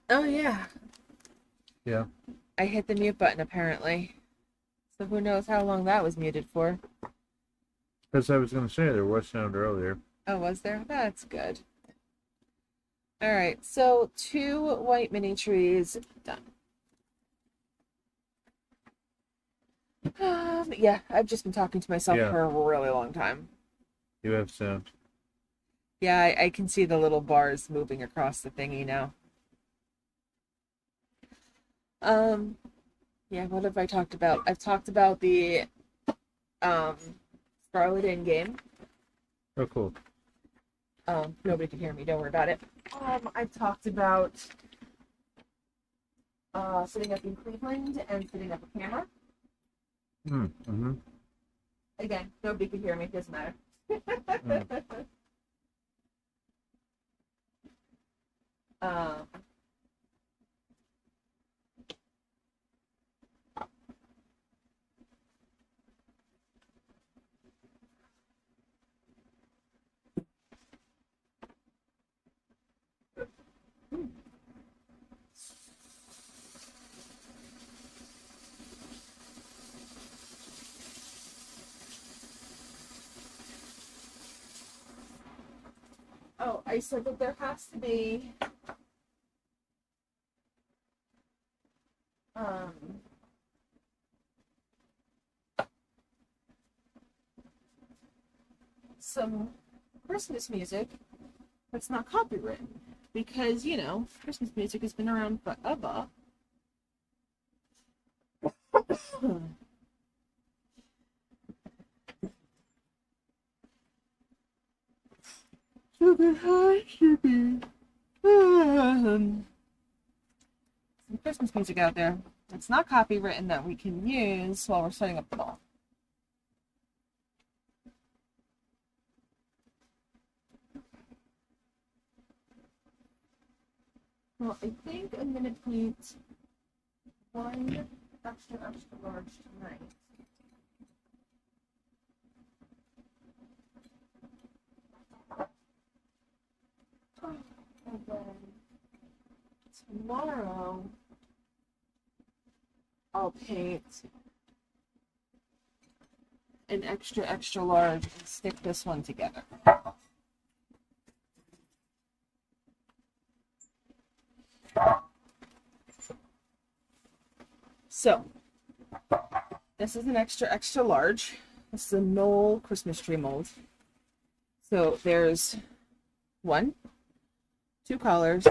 Oh yeah, Yeah, I hit the mute button apparently. So who knows how long that was muted for? because I was going to say there was sound earlier. Oh, was there? That's good. All right, so 2 white mini trees done. Yeah, I've just been talking to myself Yeah, for a really long time. you have sound. Yeah, I can see the little bars moving across the thingy now. Um, yeah, what have I talked about? I've talked about the um Scarlet in game. Oh, cool. Nobody can hear me, don't worry about it. I've talked about sitting up in Cleveland and setting up a camera. Mm-hmm. Again, nobody can hear me, doesn't matter. Mm. um, oh, I said that there has to be um, some Christmas music that's not copywritten because Christmas music has been around forever. So there has to be some Christmas music out there that's not copywritten that we can use while we're setting up the ball. Well, I think I'm gonna paint one extra large tonight. And then tomorrow I'll paint an extra large and stick this one together. So this is an extra large. This is a Knoll Christmas tree mold. So there's 1, 2 collars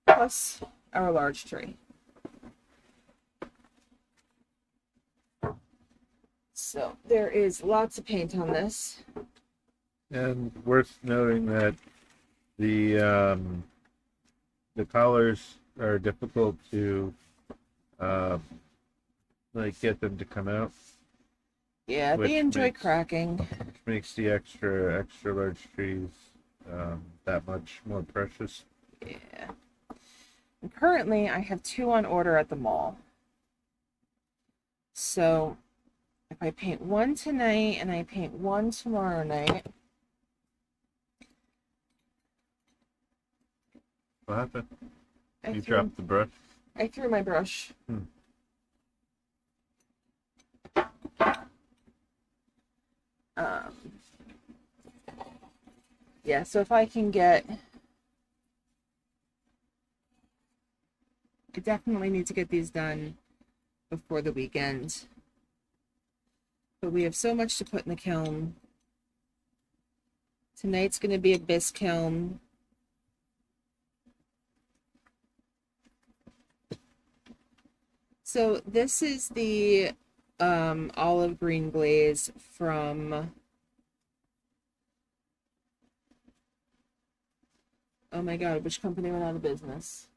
plus our large tree. So there is lots of paint on this. And worth noting that the collars are difficult to uh, like get them to come out, Yeah, they enjoy cracking. which makes the extra large trees that much more precious. Yeah. And currently, I have 2 on order at the mall. So if I paint one tonight and I paint one tomorrow night. What happened? You threw, dropped the brush? I threw my brush. Um, yeah, so if I can get... I definitely need to get these done before the weekend. But we have so much to put in the kiln. Tonight's going to be a bisque kiln. So this is the olive green glaze from... Oh my god, which company went out of business?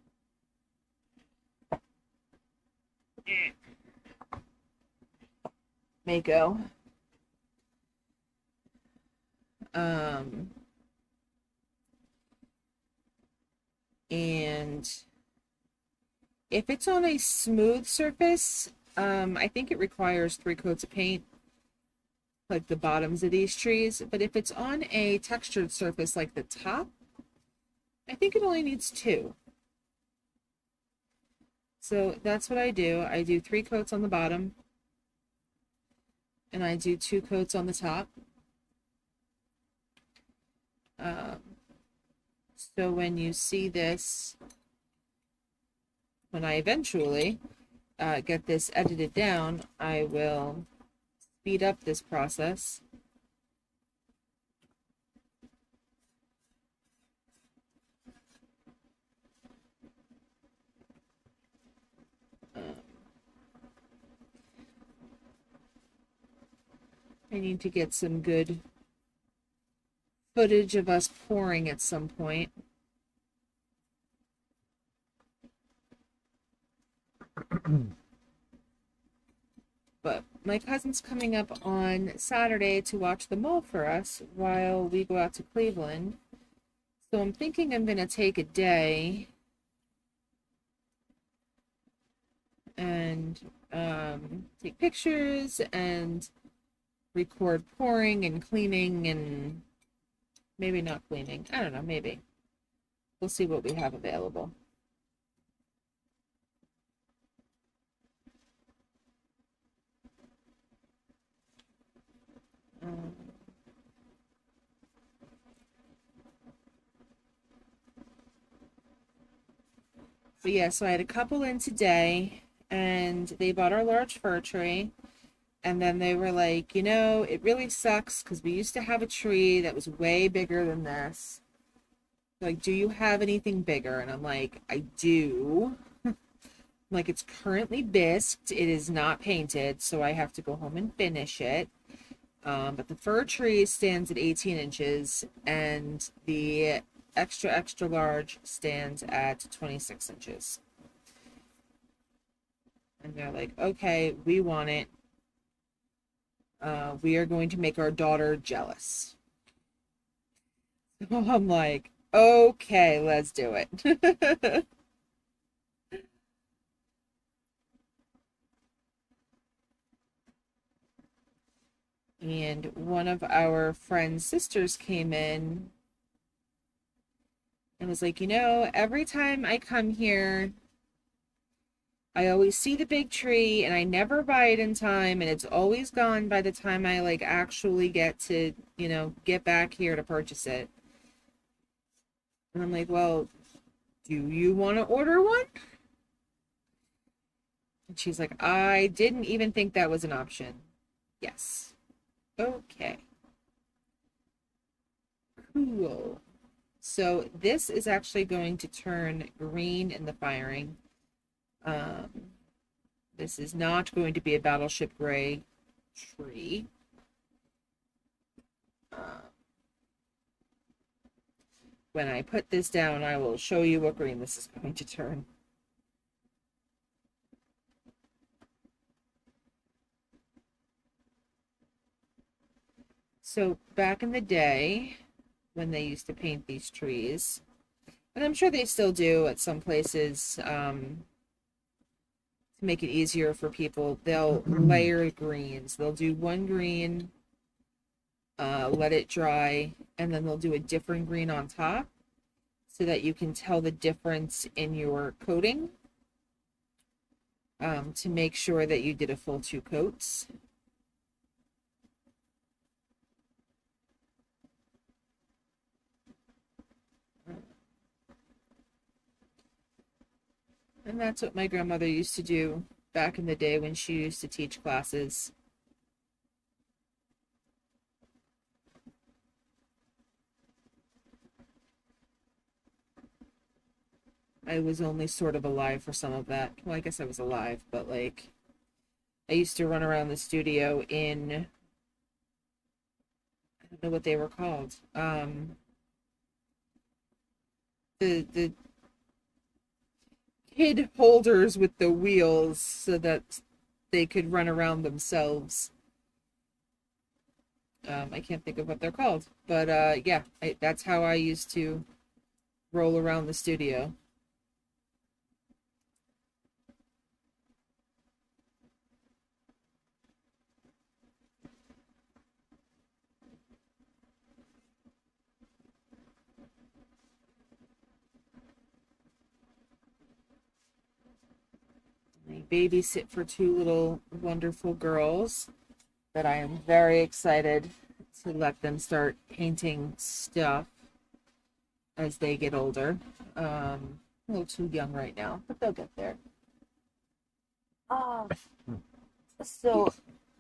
Mako. And if it's on a smooth surface, I think it requires 3 coats of paint, like the bottoms of these trees. But if it's on a textured surface like the top, I think it only needs two. So that's what I do. I do 3 coats on the bottom, and I do 2 coats on the top. Um, so when you see this, when I eventually get this edited down, I will speed up this process. I need to get some good footage of us pouring at some point. But my cousin's coming up on Saturday to watch the mall for us while we go out to Cleveland. So I'm thinking I'm going to take a day and take pictures and record pouring and cleaning, and maybe not cleaning. I don't know, maybe. We'll see what we have available. But yeah, so I had a couple in today, and they bought our large fir tree. And then they were like, you know, it really sucks because we used to have a tree that was way bigger than this. Like, do you have anything bigger? And I'm like, I do. Like, it's currently bisqued. It is not painted, so I have to go home and finish it. But the fir tree stands at 18 inches, and the extra, extra large stands at 26 inches. And they're like, okay, we want it. We are going to make our daughter jealous. So I'm like, okay, let's do it. And one of our friend's sisters came in and was like, you know, every time I come here, I always see the big tree and I never buy it in time, and it's always gone by the time I like actually get to, you know, get back here to purchase it. And I'm like, well, do you want to order one? And she's like, I didn't even think that was an option. Yes. Okay. Cool. So this is actually going to turn green in the firing. This is not going to be a battleship gray tree. When I put this down, I will show you what green this is going to turn. So back in the day, when they used to paint these trees, and I'm sure they still do at some places, to make it easier for people, they'll layer greens. They'll do one green, let it dry, and then they'll do a different green on top so that you can tell the difference in your coating, to make sure that you did a full 2 coats. And that's what my grandmother used to do back in the day when she used to teach classes. I was only sort of alive for some of that. Well, I guess I was alive, but like, I used to run around the studio in, I don't know what they were called. The kid holders with the wheels so that they could run around themselves. I can't think of what they're called, but yeah, that's how I used to roll around the studio. babysit for two little wonderful girls that I am very excited to let them start painting stuff as they get older. A little too young right now, but they'll get there. Ah, so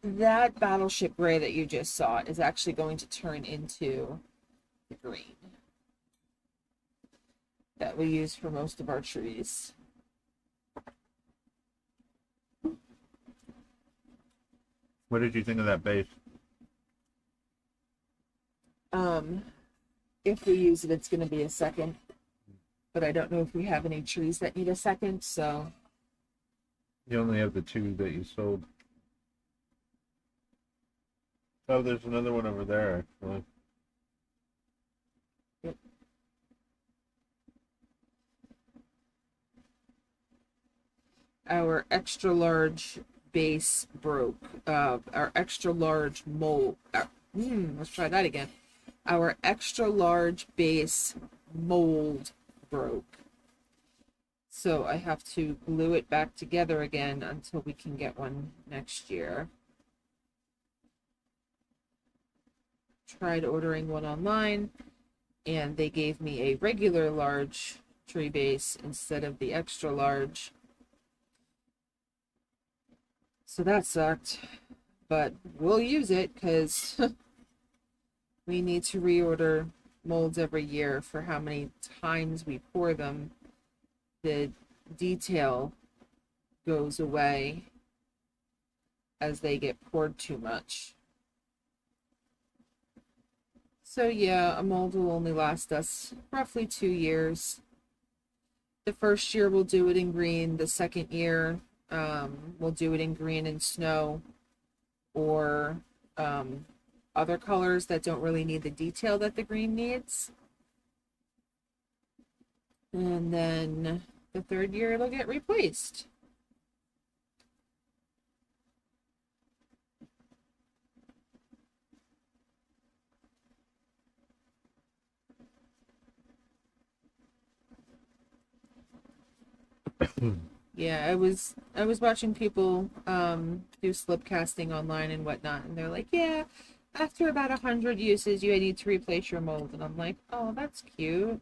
that battleship gray that you just saw is actually going to turn into the green that we use for most of our trees. What did you think of that base? If we use it, it's going to be a second, but I don't know if we have any trees that need a second, so. You only have the two that you sold. Oh, there's another one over there, actually. Yep. Our extra large base broke. Our extra large mold. Let's try that again. Our extra large base mold broke. So I have to glue it back together again until we can get one next year. Tried ordering one online, and they gave me a regular large tree base instead of the extra large. So that sucked, but we'll use it because we need to reorder molds every year for how many times we pour them. The detail goes away as they get poured too much. So yeah, a mold will only last us roughly 2 years. The first year we'll do it in green. The second year we'll do it in green and snow, or other colors that don't really need the detail that the green needs. And then the third year it'll get replaced. Yeah, I was watching people do slip casting online and whatnot, and they're like, yeah, after about 100 uses, you need to replace your mold. And I'm like, oh, that's cute.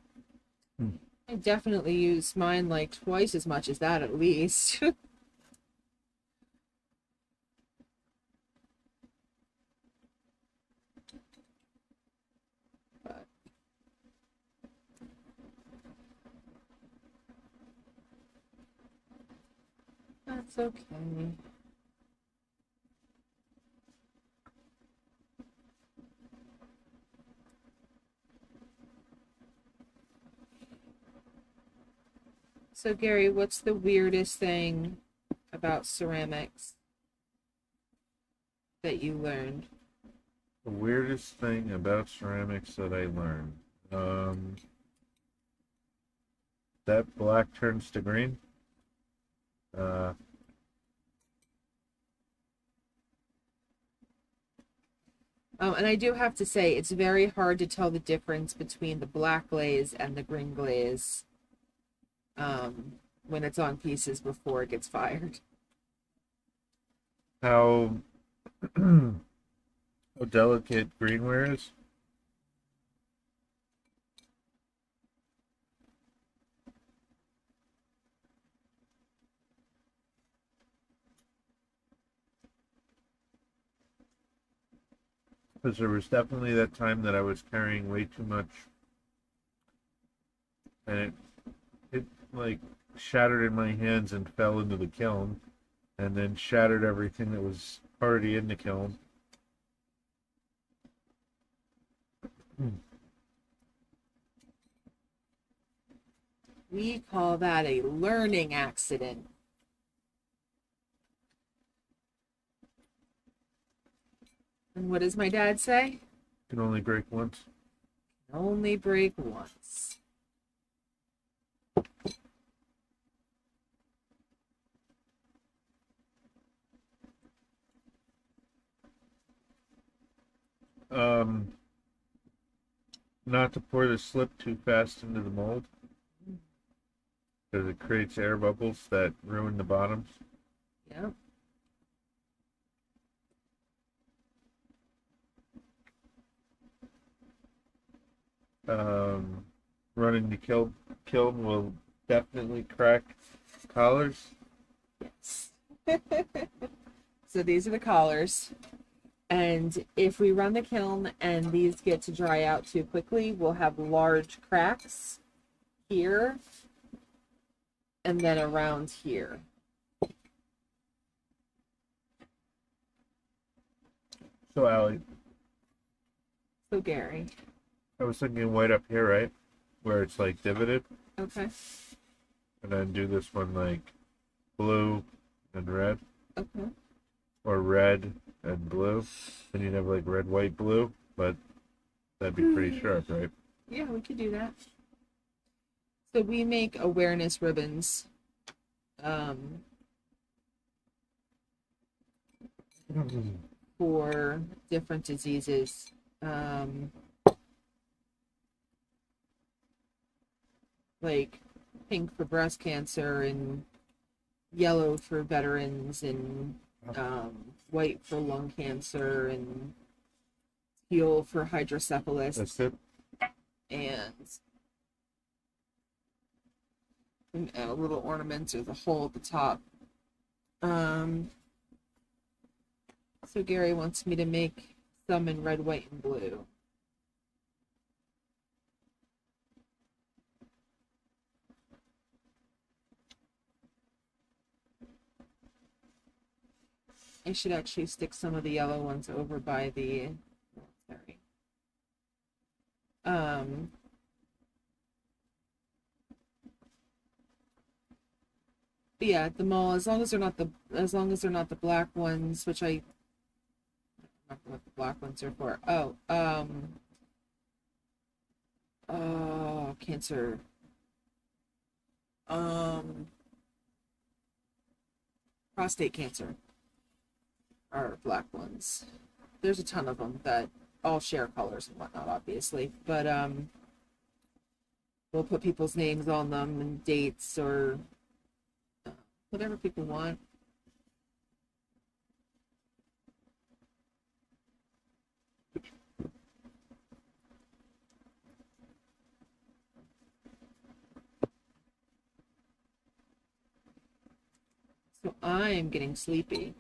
I definitely use mine like twice as much as that at least. But that's okay. So Gary, what's the weirdest thing about ceramics that you learned? The weirdest thing about ceramics that I learned. That black turns to green. And I do have to say, it's very hard to tell the difference between the black glaze and the green glaze when it's on pieces before it gets fired. How how delicate greenware is. Because there was definitely that time that I was carrying way too much, and it like shattered in my hands and fell into the kiln, and then shattered everything that was already in the kiln. We call that a learning accident. And what does my dad say? Can only break once. Only break once. Not to pour the slip too fast into the mold because it creates air bubbles that ruin the bottoms. Yeah. Um, Running the kiln will definitely crack collars. Yes. So these are the collars. And if we run the kiln and these get to dry out too quickly, we'll have large cracks here and then around here. So, Allie, So Gary. I was thinking white up here, right? Where it's like divoted. Okay. And then do this one like blue and red. Okay. Or red and blue. Then you'd have like red, white, blue. But that'd be pretty sharp, right? Yeah, we could do that. So we make awareness ribbons. For different diseases. Like pink for breast cancer and yellow for veterans and white for lung cancer and teal for hydrocephalus. That's it. And a little ornament with a hole at the top. So Gary wants me to make some in red, white, and blue. I should actually stick some of the yellow ones over by the military. But yeah, at the mall, as long as they're not the black ones, which I don't remember what the black ones are for. Cancer. Prostate cancer are black ones. There's a ton of them that all share colors and whatnot, obviously, but we'll put people's names on them and dates or whatever people want. So I'm getting sleepy.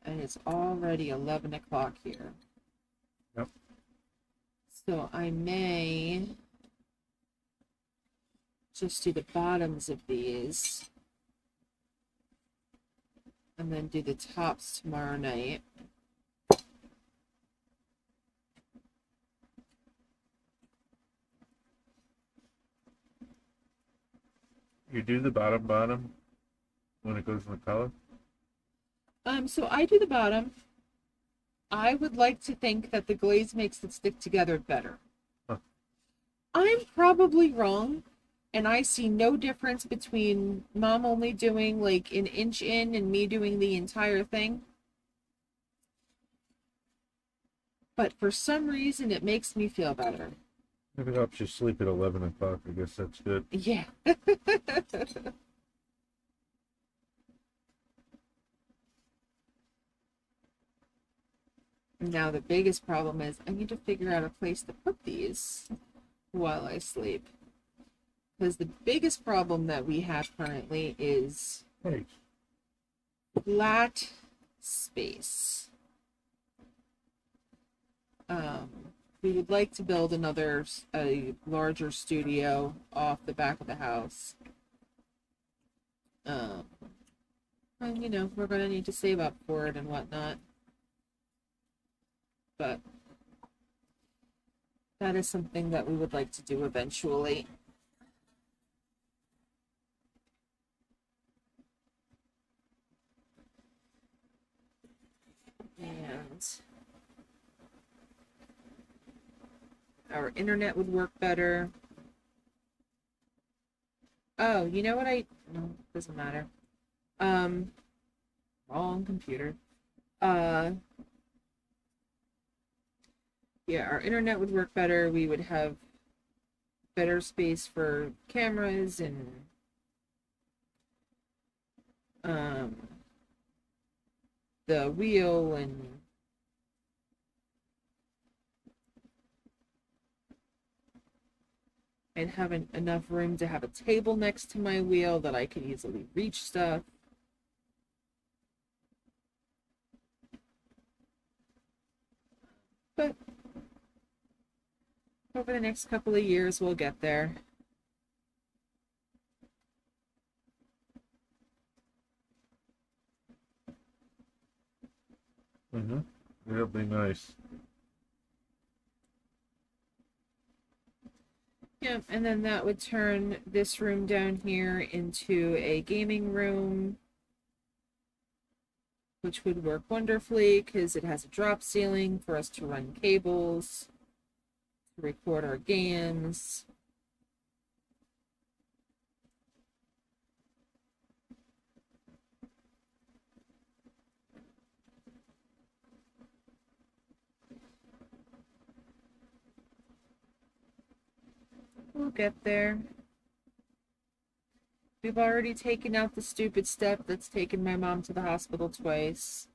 And it's already 11 o'clock here. Yep. So I may just do the bottoms of these and then do the tops tomorrow night. You do the bottom when it goes in the color? So I do the bottom. I would like to think that the glaze makes it stick together better. Huh. I'm probably wrong, and I see no difference between Mom only doing like an inch in and me doing the entire thing. But for some reason, it makes me feel better. If it helps you sleep at 11 o'clock, I guess that's good. Yeah. Now the biggest problem is I need to figure out a place to put these while I sleep. Because the biggest problem that we have currently is Hey. flat space. We would like to build a larger studio off the back of the house. And we're going to need to save up for it and whatnot. But that is something that we would like to do eventually. And our internet would work better. Oh, you know what no, doesn't matter. Wrong computer. Yeah, our internet would work better. We would have better space for cameras and um, the wheel, and I'd have enough room to have a table next to my wheel that I could easily reach stuff. But over the next couple of years, we'll get there. It'll be nice. Yeah, and then that would turn this room down here into a gaming room, which would work wonderfully because it has a drop ceiling for us to run cables, to record our games. We'll get there. We've already taken out the stupid step that's taken my mom to the hospital twice.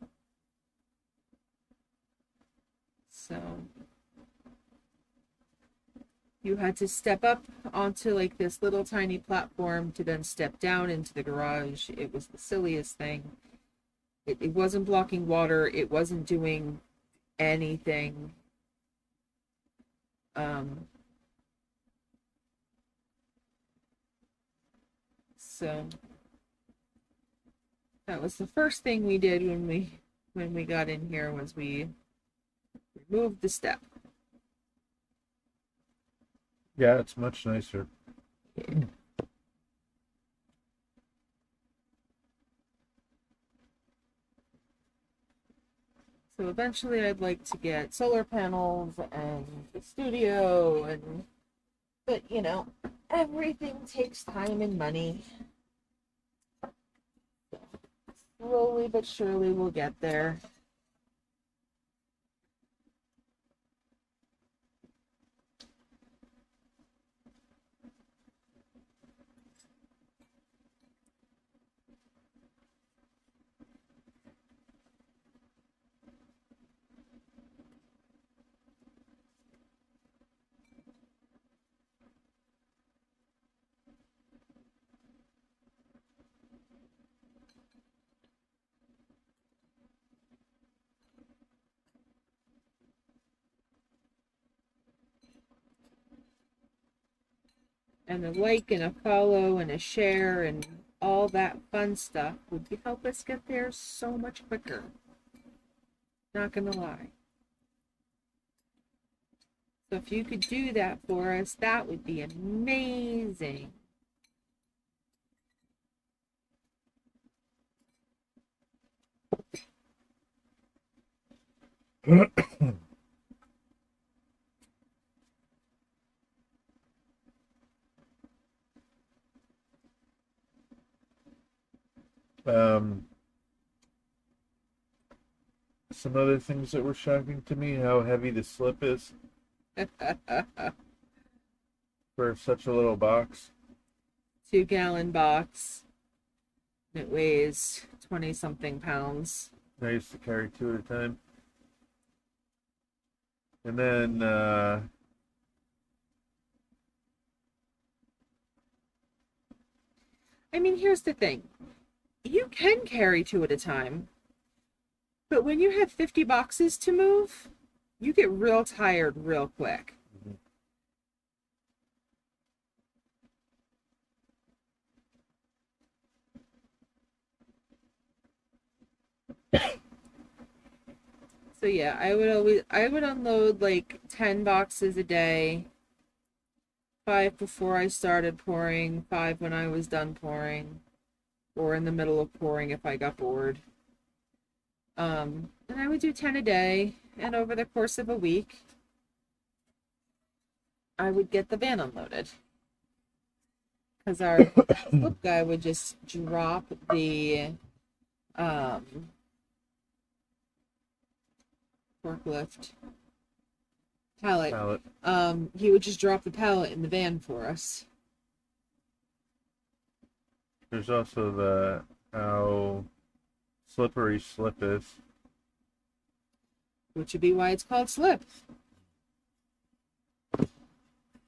So you had to step up onto like this little tiny platform to then step down into the garage. It was the silliest thing. It wasn't blocking water. It wasn't doing anything. So that was the first thing we did when we got in here, was we removed the step. Yeah, it's much nicer. Yeah. So eventually I'd like to get solar panels and the studio, and but you know, everything takes time and money. Slowly but surely we'll get there. And a like and a follow and a share and all that fun stuff would help us get there so much quicker. Not gonna lie. So if you could do that for us, that would be amazing. Some other things that were shocking to me, how heavy the slip is for such a little box. 2-gallon box. It weighs 20 something pounds. I used to carry 2 at a time. And then I mean, here's the thing. You can carry 2 at a time, but when you have 50 boxes to move, you get real tired real quick. So yeah, I would unload like 10 boxes a day. 5 before I started pouring, 5 when I was done pouring, or in the middle of pouring if I got bored. And I would do 10 a day, and over the course of a week, I would get the van unloaded. Because our flip guy would just drop the forklift pallet. He would just drop the pallet in the van for us. there's also the how slippery slip is. Which would be why it's called slip.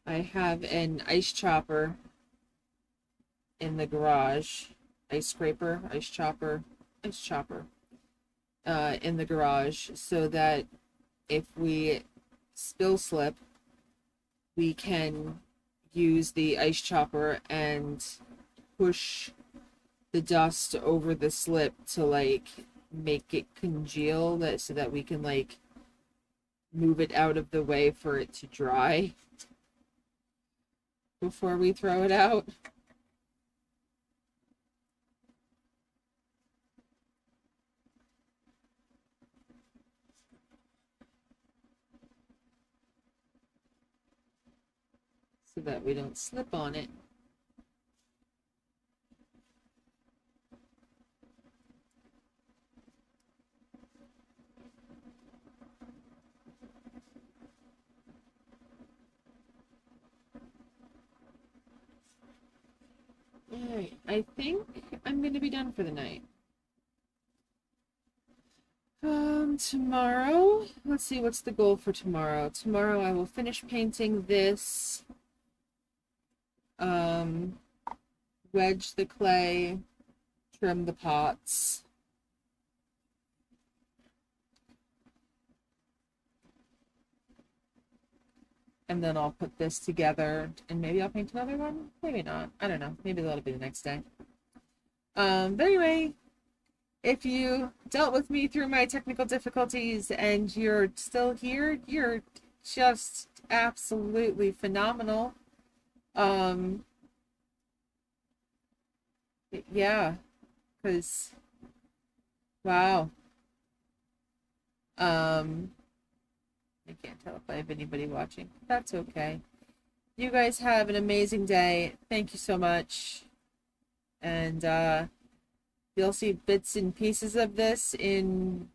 I have an ice chopper in the garage. Ice scraper, ice chopper, in the garage, so that if we spill slip, we can use the ice chopper and push the dust over the slip to like make it congeal, that so that we can like move it out of the way for it to dry before we throw it out. So that we don't slip on it. Alright, I think I'm going to be done for the night. Tomorrow, let's see, what's the goal for tomorrow? Tomorrow I will finish painting this, wedge the clay, trim the pots. And then I'll put this together, and maybe I'll paint another one. Maybe not. I don't know. Maybe that'll be the next day. But anyway, if you dealt with me through my technical difficulties and you're still here, you're just absolutely phenomenal. Yeah, because wow. I can't tell if I have anybody watching. That's okay. You guys have an amazing day. Thank you so much. And you'll see bits and pieces of this in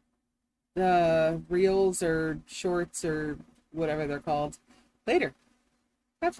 the reels or shorts or whatever they're called later.